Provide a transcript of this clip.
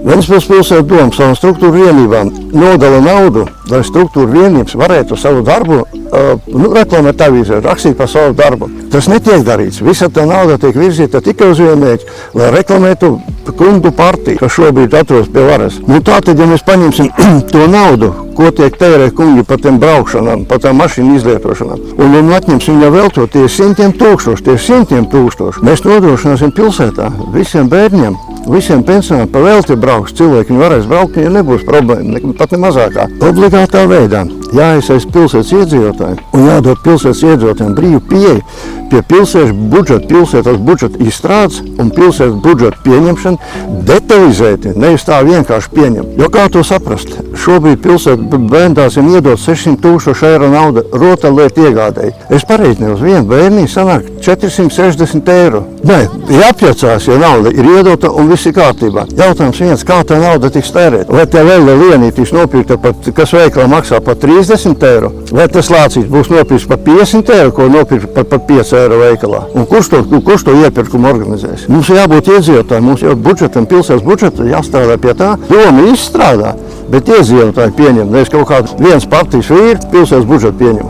Ventspils pilsēta doma savām struktūra vienībām nodala naudu, lai struktūra vienības varētu savu darbu reklamēt avīzē, rakstīt par savu darbu. Tas netiek darīts. Visa tā nauda tiek virzīta tikai uz vienu mērķi, lai reklamētu kundu partiju, kas šobrīd atrodas pie varas. Tātad, ja mēs paņemsim to naudu, ko tiek tērē kungi par tiem braukšanām, par tām mašīnu izlietošanām, un atņemsim viņu vēl to, tie simtiem tūkstoši, mēs nodrošināsim pilsētā visiem bērniem, visiem pensionāriem pa velti brauks cilvēki, viņi varēs braukt, viņiem nebūs problēma, pat ne mazākā. Obligātā veidā jāiesaist pilsētas iedzīvotājiem un jādod pilsētas iedzīvotājiem brīvu pieeju pie pilsētas budžeta izstrādes un pilsētas budžeta pieņemšana detalizēti, nevis tā vienkārši pieņem. Jo kā to saprast? Šobrīd pilsētas bērndārziem iedod 600 000 eiro nauda rotaļlietu iegādēji. Es pareiķinu, uz vienu bērnī sanāk 460 eiro. Nē, jāapjacās, ja nauda ir iedota un viss ir kārtībā. Jautājums viens, kā tā nauda tiks tērēt? Vai te vēl lienī tiks nopirkta, kas veikalā maksā par 30 eiro? Vai tas lācīts būs nopirkts par 50 eiro, ko nopirkt par 5 eiro veikalā? Un kurš to iepirkumu organizēs? Mums jābūt iedzīvotājiem, mums jau budžetam, pilsētas budžetam jāstrādā pie tā. Doma izstrādā, bet iedzīvotāji pieņem, nevis kaut kāds viens partijas vīri pilsētas budžetu pieņem.